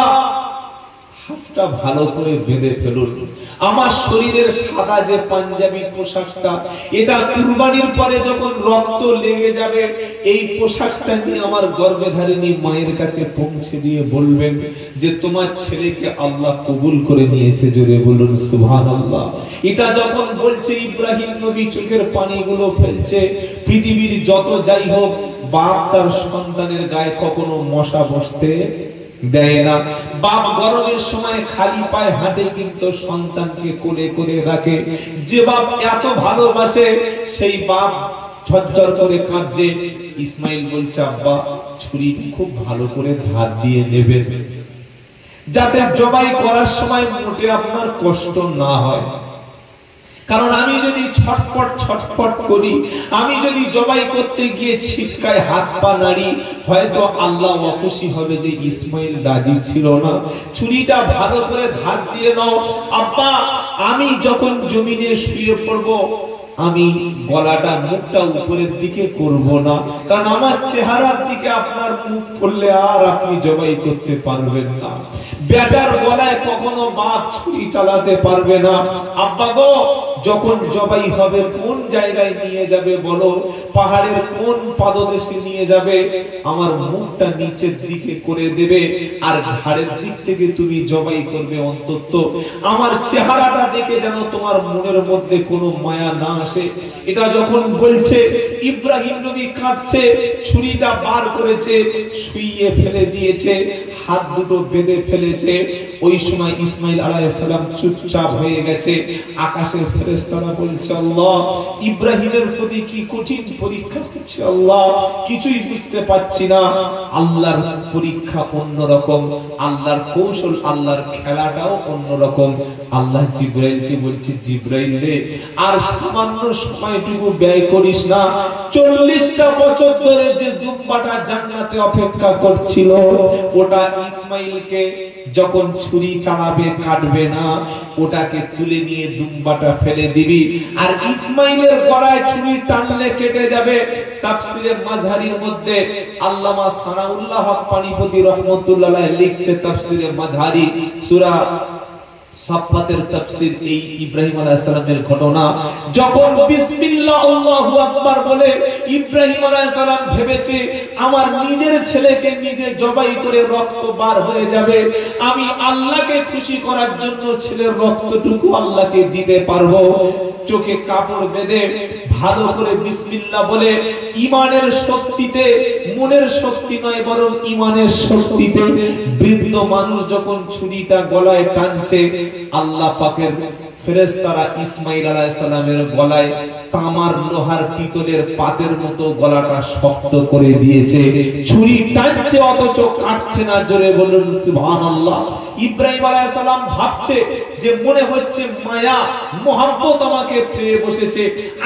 হাতটা ভালো করে বেঁধে ফেলুন, আমার শরীরের সাদা যে পাঞ্জাবি পোশাকটা, এটা কুরবানির পরে যখন রক্ত লেগে যাবে, এই পোশাকটা নিয়ে আমার গর্ভধারিণী মায়ের কাছে পৌঁছে দিয়ে বলবেন যে তোমার ছেলেকে আল্লাহ কবুল করে নিয়েছে। জোরে বলুন সুবহানাল্লাহ। এটা যখন বলছে, ইব্রাহিম নবী চোখের পানিগুলো ফেলছে। পৃথিবীর যত যাই হোক, বাপ তার সন্তানের গায়ে কখনো মশা বসতে দেয় না। বাপ গরমের সময় খালি পায়ে হাঁটে, কিন্তু সন্তানকে কোলে করে রাখে। যে বাপ এত ভালোবাসে, সেই বাপ ঝরঝর করে কাঁদছে। ইসমাঈল বলছে, আব্বা ছুরি খুব ভালো করে ধার দিয়ে নেবেন, যাতে জবাই করার সময় মোটে আপনার কষ্ট না হয়। কারণ আমি যদি ছটফট করি, আমি যদি জবাই করতে গিয়ে ছিটকায় হাত পা নাড়ি, হয়তো আল্লাহ অখুশি হবে যে ইসমাঈল রাজি ছিল না। ছুরিটা ভালো করে ধার দিয়ে নাও। আব্বা আমি যখন জমিনে শুয়ে পড়ব, আমি গলাটা মুখটা উপরের দিকে করব না, কারণ আমার চেহারার দিকে আপনার মুখ করলে আর আপনি জবাই করতে পারবেন না। বেটার গলায় কখনো বাপ ছুরি চালাতে পারবে না। আব্বা গো, যখন জবাই হবে কোন জায়গায় নিয়ে যাবে বলো, পাহাড়ের কোন পাদদেশে নিয়ে যাবে, আমার মুখটা নিচের দিকে করে দেবে, আর ঘাড়ের দিক থেকে তুমি জবাই করবে। অন্তত আমার চেহারাটা দেখে যেন তোমার মনের মধ্যে কোনো মায়া না আসে। এটা যখন বলছে, ইব্রাহিম নবী কাঁদছে, ছুরিটা বার করেছে, শুইয়ে ফেলে দিয়েছে, হাত দুটো বেঁধে ফেলেছে। ওই সময় ইসমাঈল আলাইহিস সালাম চুপচাপ হয়ে গেছে। আকাশের ফেরেশতারা বলছে, আল্লাহ ইব্রাহিমের প্রতি কি কঠিন পরীক্ষা হচ্ছে, আল্লাহ কিছুই বুঝতে পারছি না। আল্লাহর পরীক্ষা অন্যরকম, আল্লাহর কৌশল, আল্লাহর খেলাটাও অন্যরকম। আল্লাহ জিবরাইলকে বলছে, জিবরাইল রে, আর সামান্য সময়টুকু ব্যয় করিস না। 40টা বছর ধরে যে দুম্বাটা জান্নাতে অপেক্ষা করছিল, ওটা ইসমাঈলকে যখন ছুরি চালাবে কাটবে না, ওটাকে তুলে নিয়ে দুম্বাটা ফেলে দিবি, আর ইসমাঈলের গলায় ছুরি টানলে কেটে যাবে। তাফসীরে মাযহারির মধ্যে আল্লামা সানাউল্লাহ হক পানিপতি রাহমাতুল্লাহ আলাইহি লিখছে, তাফসীরে মাযহারি সূরা সাফফাতের তাফসীর, এই ইব্রাহিম আলাইহিস সালামের ঘটনা। যখন বিসমিল্লাহ আল্লাহু আকবার বলে ইব্রাহিম আলাইহিস সালাম ভেবেছে, আমার নিজের ছেলেকে নিজে জবাই করে রক্ত বার হয়ে যাবে, আমি আল্লাহকে খুশি করার জন্য ছেলের রক্তটুকু আল্লাহকে দিতে পারবো। চোখে কাপড় বেঁধে ভালো করে বিসমিল্লাহ বলে, ঈমানের শক্তিতে, মনের শক্তি নয় বরং ঈমানের শক্তিতে, বৃদ্ধ মানুষ যখন ছুরিটা গলায় টানছে, আল্লাহ পাকের ফেরেশতারা ইসমাঈল আলাইহিস সালামের গলায় তামার লোহার পিতলের পাতের মতো গলাটা শক্ত করে দিয়েছে। ছুরি টানছে অথচ কাটছে না। জোরে বলুন সুবহানাল্লাহ। ইব্রাহিম আলাইহিস সালাম ভাবছে যে মনে হচ্ছে মায়া মোহাব্বত আমাকে পেয়ে বসেছে,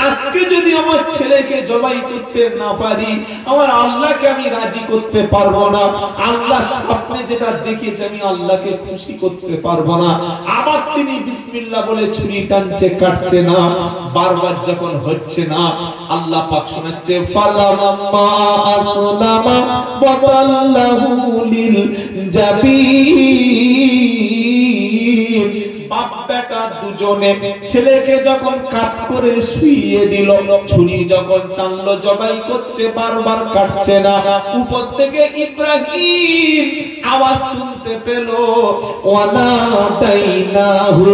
আজকে যদি আমার ছেলেকে জবাই করতে না পারি, আমার আল্লাহকে আমি রাজি করতে পারবো না। আল্লাহ স্বপ্নে যেটা দেখেছে আমি আল্লাহকে খুশি করতে পারবো না। আবার তিনি বিসমিল্লাহ বলে ছুরি টানছে, কাটছে না। বারবার যখন হচ্ছে না, আল্লাহ পাক শোনাচ্ছে, ফালাম্মা আসলামা ওয়াতাল্লাহু লিল জাবিন। বাপ বেটা দুজনে ছেলেকে যখন কাট করে শুইয়ে দিল, ছুরি যখন টানলো জবাই করছে, বারবার কাটছে না, উপর থেকে ইব্রাহিম আওয়াজ শুনতে পেল, ওয়ানাদাইনাহু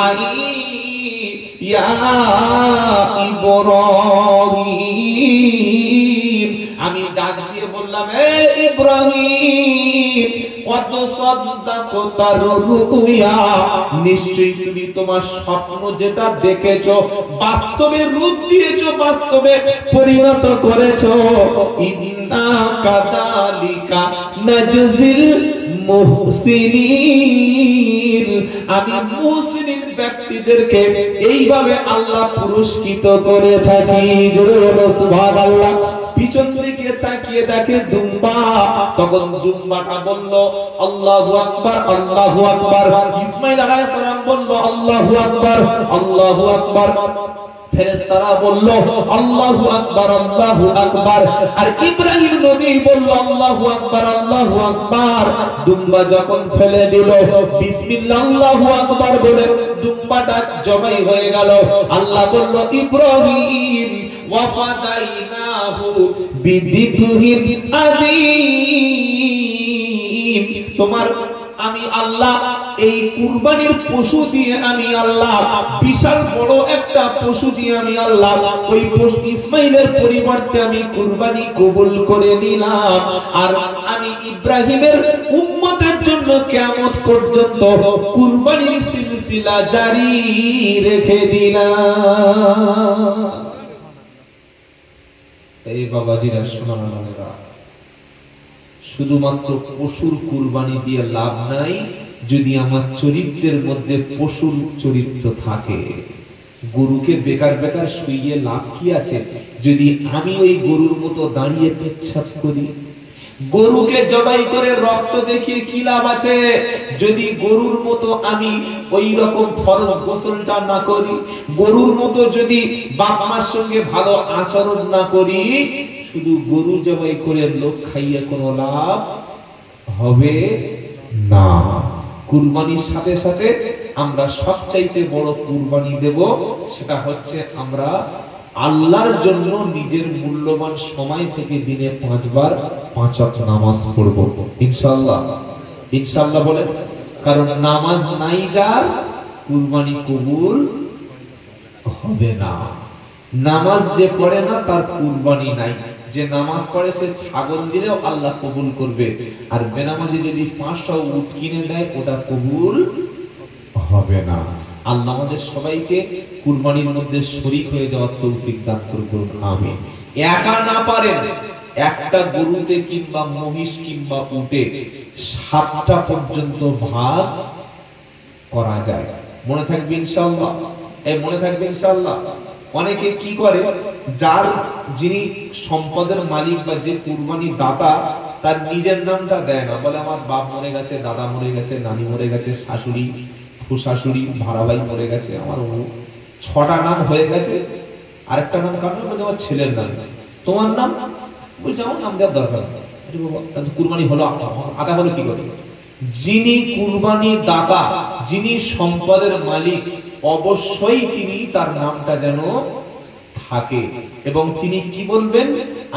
আই ইয়া ইব্রাহিম। আমি ডাক দিয়ে বললাম, এ ইব্রাহিম, কত সাদাকতা রুয়া, নিশ্চয়ই তুমি তোমার স্বপ্ন যেটা দেখেছো বাস্তবে রূপ দিয়েছো, বাস্তবে পরিণত করেছো। ইন্না কাযালিকা নাজজিল মুহসিনিন, আমি মুহসিন ব্যক্তিদেরকে এইভাবে আল্লাহ পুরস্কৃত করে থাকি। জোরে বলো সুবহানাল্লাহ। পিছন দিকে তাকিয়ে দেখে দুম্বা, তখন দুম্বাটা বলল আল্লাহু আকবার, আল্লাহু আকবার। ইসমাঈল আলাইহিস সালাম বলল আল্লাহু আকবার, আল্লাহু আকবার। ফেরেশতারা বলল আল্লাহু আকবার, আল্লাহু আকবার। আর ইব্রাহিম নবী বলল আল্লাহু আকবার, আল্লাহু আকবার। দুম্বা যখন ফেলে দিল, বিসমিল্লাহ আল্লাহু আকবার বলে দুম্বাটা জবাই হয়ে গেল। আল্লাহ বলল ইব্রাহিম ওয়াফাদাইনাহু বিযিবহিন আযীম, তোমার আমি আল্লাহ এই কুরবানির পশু দিয়ে আমি আল্লাহ বিশাল বড় একটা পশু দিয়ে আমি আল্লাহ ওই ইসমাইলের পরিবর্তে আমি কুরবানি কবুল করে নিলাম। আর আমি ইব্রাহিমের উম্মতের জন্য কিয়ামত পর্যন্ত কুরবানির সিলসিলা জারি রেখে দিলাম। এই বাবাজিরা শোনানোরা, শুধুমাত্র পশুর কুরবানি দিয়ে লাভ নাই যদি আমার চরিত্রের মধ্যে পশুর চরিত্র থাকে। গরুকে বেকার বেকার শুইয়ে লাভ কি আছে যদি আমি ওই গরুর মতো দাঁড়িয়ে পেচ্ছাপ করি? গরুকে জবাই করে রক্ত দেখিয়ে কি লাভ আছে যদি গরুর মতো আমি ওই রকম ফরজ গোসলটা না করি? গরুর মতো যদি বাপ মার সঙ্গে ভালো আচরণ না করি? শুধু গরু জবাই করে লোক খাইয়ে কোনো লাভ হবে না। কুরবানির সাথে সাথে আমরা সবচাইতে বড় কুরবানি দেব, সেটা হচ্ছে আমরা আল্লাহর জন্য নিজের মূল্যবান সময় থেকে দিনে 5 বার 5 ওয়াক্ত নামাজ পড়ব ইনশাআল্লাহ। ইনশাআল্লাহ বলে, কারণ নামাজ নাই যার কুরবানি কবুল হবে না। নামাজ যে পড়ে না তার কুরবানি নাই। যে নামাজ পড়ে সে ছাগল দিলেও আল্লাহ কবুল করবে, আর বেনামাজি যদি 500 উট কিনে দেয় ওটা কবুল হবে না। আল্লাহ আমাদের সবাইকে কুরবানির মধ্যে শরীক হয়ে যাওয়ার তৌফিক দান করুন, আমিন। একা না পারেন একটা গরুতে কিংবা মহিষ কিংবা উটে 7টা পর্যন্ত ভাগ করা যায়। মনে থাকবে ইনশাআল্লাহ, মনে থাকবে ইনশাআল্লাহ। অনেকে কি করে, যার যিনি সম্পদের মালিক বা যে কুরবানি দাতা তার নিজের নামটা দেয় না, বলে আমার বাপ মরে গেছে, দাদা মরে গেছে, নানি মরে গেছে, শাশুড়ি ফুশাশুড়ি ভাড়াবাই মরে গেছে, আমার 6টা নাম হয়ে গেছে, আরেকটা নাম কারণ বলে আমার ছেলের নাম। তোমার নাম? বলছে আমার নাম দেওয়ার দরকার নেই। কুরবানি হলো আদা হলো কি করে? যিনি কুরবানি দাতা, যিনি সম্পদের মালিক, অবশ্যই তিনি তার নামটা যেন থাকে, এবং তিনি কি বলবেন,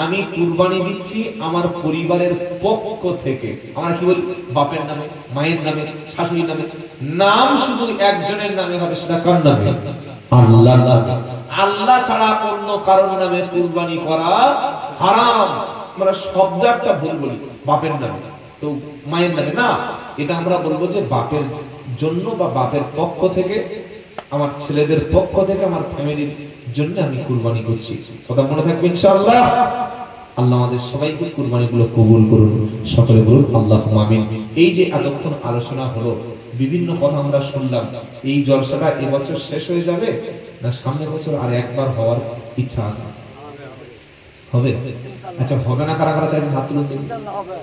আমি কুরবানি দিচ্ছি আমার পরিবারের পক্ষ থেকে। আমরা কি বলি? বাপের নামে, মায়ের নামে, শাশুড়ির নামে। নাম শুধু একজনের নামে হবে, সেটা কার নামে? আল্লাহর নামে। আল্লাহ ছাড়া অন্য কারোর নামে কুরবানি করা হারাম। আমরা শব্দ একটা ভুল বলি, বাপের নামে, তো মায়ের নামে না। এটা আমরা বলবো যে বাপের জন্য বা বাপের পক্ষ থেকে, আমার ছেলেদের পক্ষ থেকে, আমার ফ্যামিলির জন্য আমি কুরবানি করছি। কথা মনে থাকবে ইনশাআল্লাহ। আল্লাহ আমাদের সবাইকে কুরবানিগুলো কবুল করুন, সকলে বলুন আল্লাহুম্মা আমিন। এই যে এতক্ষণ আলোচনা হলো, বিভিন্ন কথা আমরা শুনলাম, এই জলসাটা এবছর শেষ হয়ে যাবে না সামনের বছর আর একবার হওয়ার ইচ্ছা আছে? হবে? আচ্ছা, হবে না কারা কারা তাই হাত তুলুন। ইনশাআল্লাহ হবে।